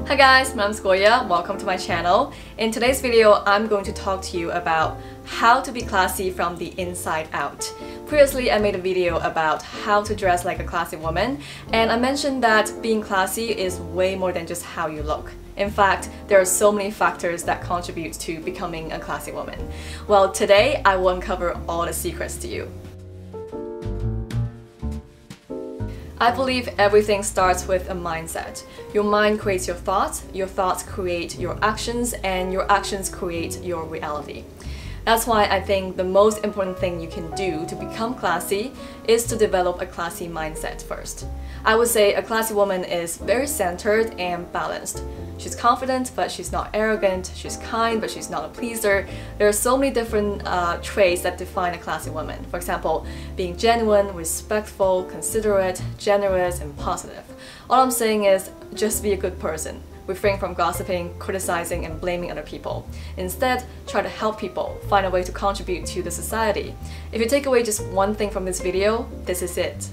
Hi guys, my name is Gloria. Welcome to my channel. In today's video, I'm going to talk to you about how to be classy from the inside out. Previously, I made a video about how to dress like a classy woman, and I mentioned that being classy is way more than just how you look. In fact, there are so many factors that contribute to becoming a classy woman. Well, today I will uncover all the secrets to you. I believe everything starts with a mindset. Your mind creates your thoughts create your actions, and your actions create your reality. That's why I think the most important thing you can do to become classy is to develop a classy mindset first. I would say a classy woman is very centered and balanced. She's confident, but she's not arrogant. She's kind, but she's not a pleaser. There are so many different traits that define a classy woman. For example, being genuine, respectful, considerate, generous, and positive. All I'm saying is just be a good person. Refrain from gossiping, criticizing, and blaming other people. Instead, try to help people, find a way to contribute to the society. If you take away just one thing from this video, this is it.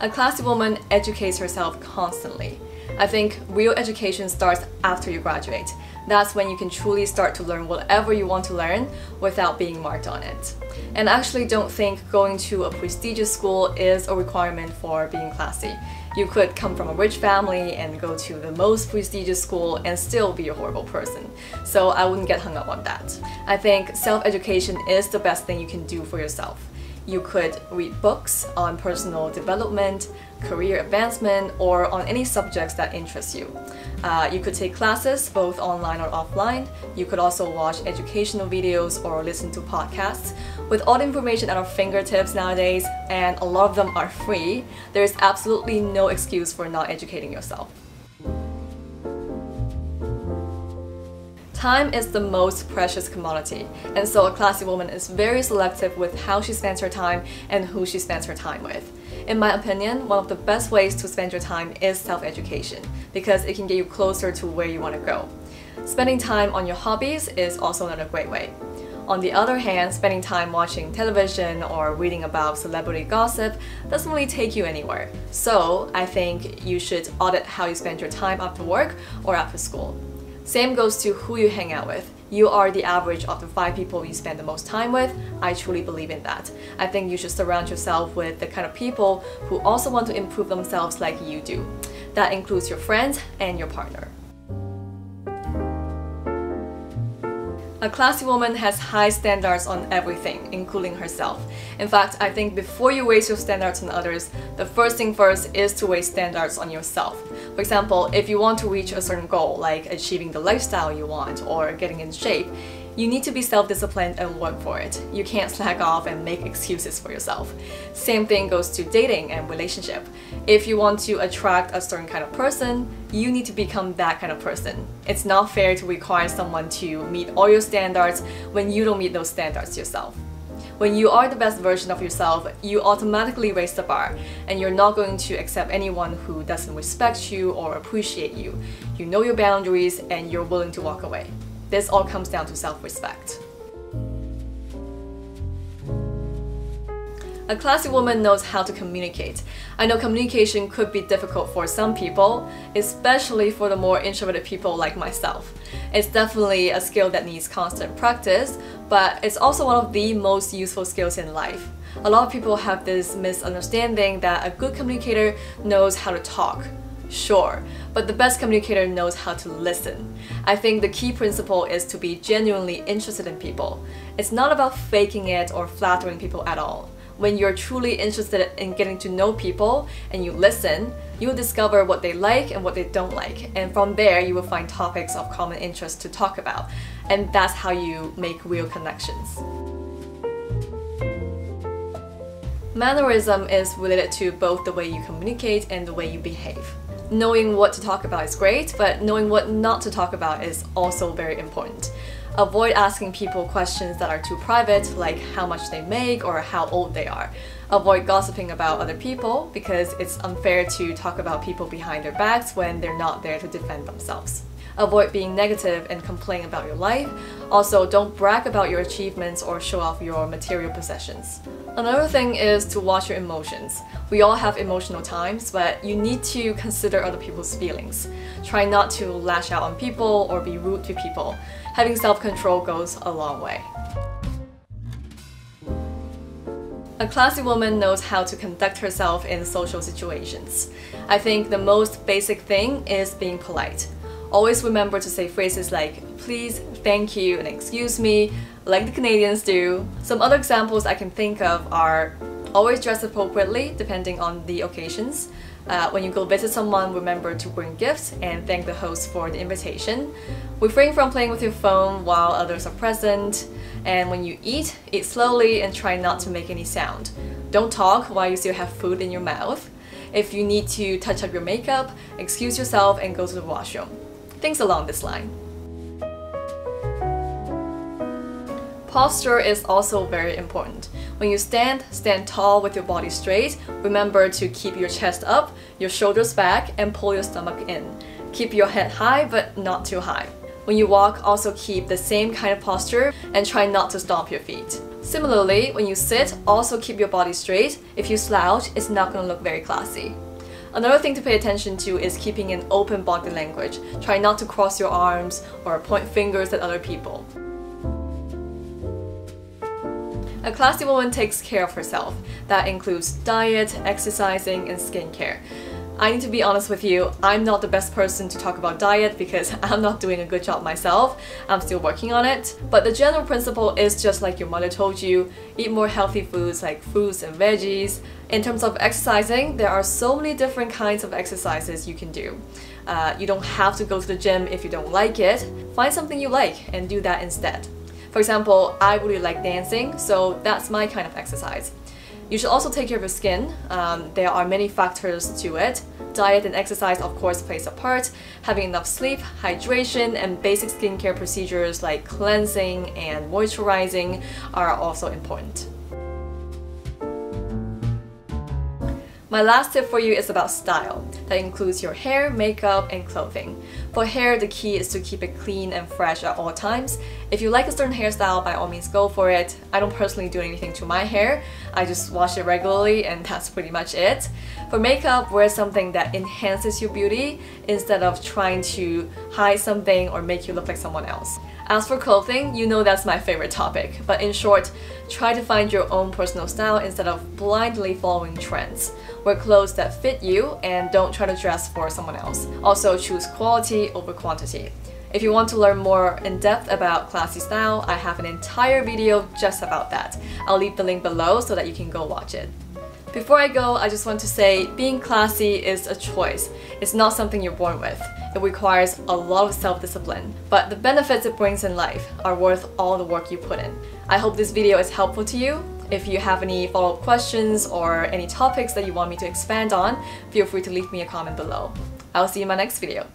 A classy woman educates herself constantly. I think real education starts after you graduate. That's when you can truly start to learn whatever you want to learn without being marked on it. And I actually don't think going to a prestigious school is a requirement for being classy. You could come from a rich family and go to the most prestigious school and still be a horrible person. So I wouldn't get hung up on that. I think self-education is the best thing you can do for yourself. You could read books on personal development, career advancement, or on any subjects that interest you. You could take classes both online or offline. You could also watch educational videos or listen to podcasts. With all the information at our fingertips nowadays, and a lot of them are free, there is absolutely no excuse for not educating yourself. Time is the most precious commodity, and so a classy woman is very selective with how she spends her time and who she spends her time with. In my opinion, one of the best ways to spend your time is self-education, because it can get you closer to where you want to go. Spending time on your hobbies is also another great way. On the other hand, spending time watching television or reading about celebrity gossip doesn't really take you anywhere. So I think you should audit how you spend your time after work or after school. Same goes to who you hang out with. You are the average of the 5 people you spend the most time with. I truly believe in that. I think you should surround yourself with the kind of people who also want to improve themselves like you do. That includes your friends and your partner. A classy woman has high standards on everything, including herself. In fact, I think before you raise your standards on others, the first thing first is to raise standards on yourself. For example, if you want to reach a certain goal, like achieving the lifestyle you want or getting in shape, you need to be self-disciplined and work for it. You can't slack off and make excuses for yourself. Same thing goes to dating and relationship. If you want to attract a certain kind of person, you need to become that kind of person. It's not fair to require someone to meet all your standards when you don't meet those standards yourself. When you are the best version of yourself, you automatically raise the bar, and you're not going to accept anyone who doesn't respect you or appreciate you. You know your boundaries and you're willing to walk away. This all comes down to self-respect. A classy woman knows how to communicate. I know communication could be difficult for some people, especially for the more introverted people like myself. It's definitely a skill that needs constant practice, but it's also one of the most useful skills in life. A lot of people have this misunderstanding that a good communicator knows how to talk. Sure, but the best communicator knows how to listen. I think the key principle is to be genuinely interested in people. It's not about faking it or flattering people at all. When you're truly interested in getting to know people and you listen, you'll discover what they like and what they don't like. And from there, you will find topics of common interest to talk about. And that's how you make real connections. Mannerism is related to both the way you communicate and the way you behave. Knowing what to talk about is great, but knowing what not to talk about is also very important. Avoid asking people questions that are too private, like how much they make or how old they are. Avoid gossiping about other people because it's unfair to talk about people behind their backs when they're not there to defend themselves. Avoid being negative and complain about your life. Also, don't brag about your achievements or show off your material possessions. Another thing is to watch your emotions. We all have emotional times, but you need to consider other people's feelings. Try not to lash out on people or be rude to people. Having self-control goes a long way. A classy woman knows how to conduct herself in social situations. I think the most basic thing is being polite. Always remember to say phrases like please, thank you, and excuse me, like the Canadians do. Some other examples I can think of are always dress appropriately depending on the occasions. When you go visit someone, remember to bring gifts and thank the host for the invitation. Refrain from playing with your phone while others are present. And when you eat, eat slowly and try not to make any sound. Don't talk while you still have food in your mouth. If you need to touch up your makeup, excuse yourself and go to the washroom. Things along this line. Posture is also very important. When you stand tall with your body straight. Remember to keep your chest up, your shoulders back, and pull your stomach in. Keep your head high, but not too high. When you walk, also keep the same kind of posture and try not to stomp your feet. Similarly, when you sit, also keep your body straight. If you slouch, it's not going to look very classy. Another thing to pay attention to is keeping an open body language. Try not to cross your arms or point fingers at other people. A classy woman takes care of herself. That includes diet, exercising, and skincare. I need to be honest with you, I'm not the best person to talk about diet because I'm not doing a good job myself. I'm still working on it. But the general principle is just like your mother told you, eat more healthy foods like fruits and veggies. In terms of exercising, there are so many different kinds of exercises you can do. You don't have to go to the gym if you don't like it. Find something you like and do that instead. For example, I really like dancing, so that's my kind of exercise. You should also take care of your skin. There are many factors to it. Diet and exercise of course plays a part. Having enough sleep, hydration, and basic skincare procedures like cleansing and moisturizing are also important. My last tip for you is about style. That includes your hair, makeup, and clothing. For hair, the key is to keep it clean and fresh at all times. If you like a certain hairstyle, by all means go for it. I don't personally do anything to my hair. I just wash it regularly and that's pretty much it. For makeup, wear something that enhances your beauty instead of trying to hide something or make you look like someone else. As for clothing, you know that's my favorite topic, but in short, try to find your own personal style instead of blindly following trends. Wear clothes that fit you and don't try to dress for someone else. Also, choose quality over quantity. If you want to learn more in depth about classy style, I have an entire video just about that. I'll leave the link below so that you can go watch it. Before I go, I just want to say being classy is a choice. It's not something you're born with. It requires a lot of self-discipline, but the benefits it brings in life are worth all the work you put in. I hope this video is helpful to you. If you have any follow-up questions or any topics that you want me to expand on, feel free to leave me a comment below. I'll see you in my next video.